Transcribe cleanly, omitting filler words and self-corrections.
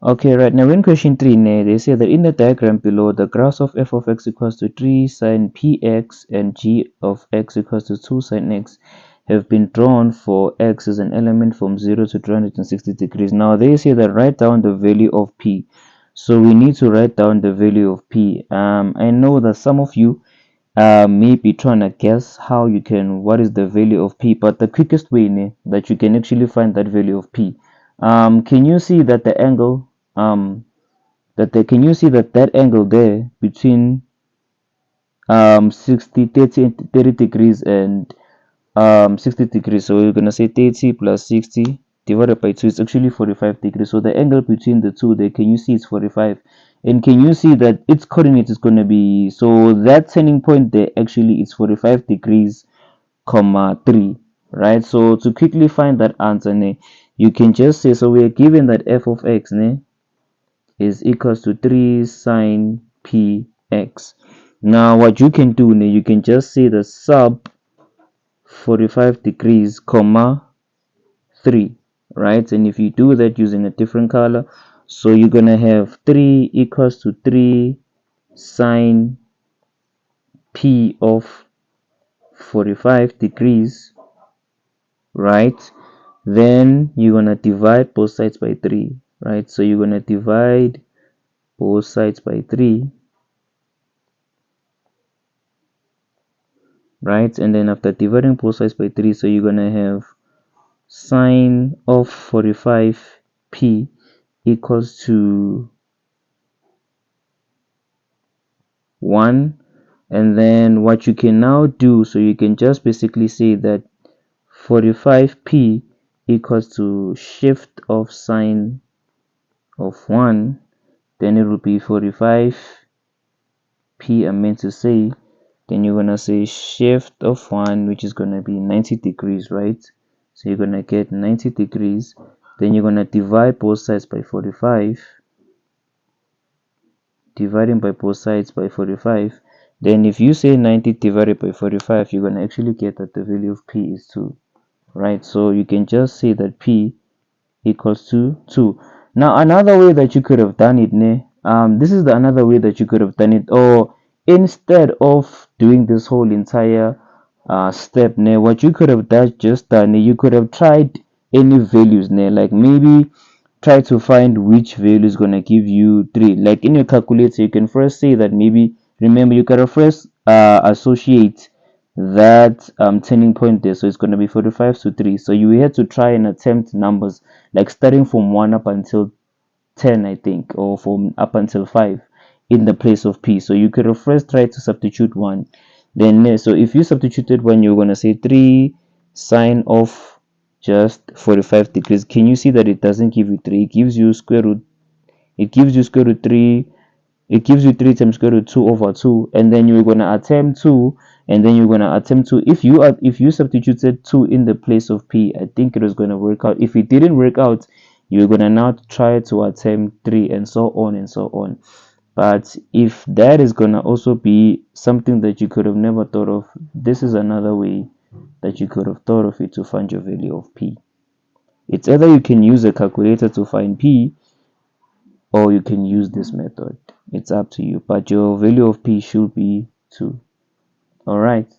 Okay, right now in question 3, they say that in the diagram below, the graphs of f of x equals to 3 sine px and g of x equals to 2 sine x have been drawn for x as an element from 0 to 360 degrees. Now they say that write down the value of p. So we need to write down the value of p. I know that some of you may be trying to guess what is the value of p, but the quickest way that you can actually find that value of p, can you see that the angle can you see that angle there between 60 30 degrees and 60 degrees? So we're gonna say 30 plus 60 divided by 2 is actually 45 degrees. So the angle between the two there, can you see it's 45? And can you see that its coordinate is going to be, so that turning point there actually is 45 degrees comma 3, right? So to quickly find that answer, you can just say, so we are given that f of x is equals to 3 sine px. Now what you can do, you can just say the sub 45 degrees comma 3, right? And if you do that using a different color, so you're gonna have 3 equals to 3 sine p of 45 degrees, right? Then you're gonna divide both sides by 3, right? So you're gonna divide both sides by 3, right? And then after dividing both sides by 3, so you're gonna have sine of 45p equals to 1. And then what you can now do, so you can just basically say that 45p equals to shift of sine of 1, then it will be 45p, I meant to say, then you're gonna say shift of 1, which is gonna be 90 degrees, right? So you're gonna get 90 degrees, then you're gonna divide both sides by 45, dividing by both sides by 45. Then if you say 90 divided by 45, you're gonna actually get that the value of p is 2, right? So you can just say that p equals to 2. Now another way that you could have done it, this is another way that you could have done it, or instead of doing this whole entire step, what you could have done, you could have tried any values, like maybe try to find which value is going to give you 3. Like in your calculator, you can first say that, maybe remember, you gotta first associate that turning point there, so it's going to be 45 to 3. So you had to try and attempt numbers like starting from 1 up until 10, I think, or from up until 5 in the place of p. So you could have first tried to substitute 1, then so if you substituted 1, you're going to say 3 sine of just 45 degrees. Can you see that it doesn't give you 3? It gives you square root, it gives you square root 3, it gives you 3 times square root 2 over 2, and then you're going to attempt 2, and then you're going to attempt 2. If you substituted 2 in the place of p, I think it was going to work out. If it didn't work out, you're going to now try to attempt 3, and so on and so on. But if that is going to also be something that you could have never thought of, this is another way that you could have thought of it to find your value of p. It's either you can use a calculator to find p, or you can use this method. It's up to you, but your value of p should be 2. All right.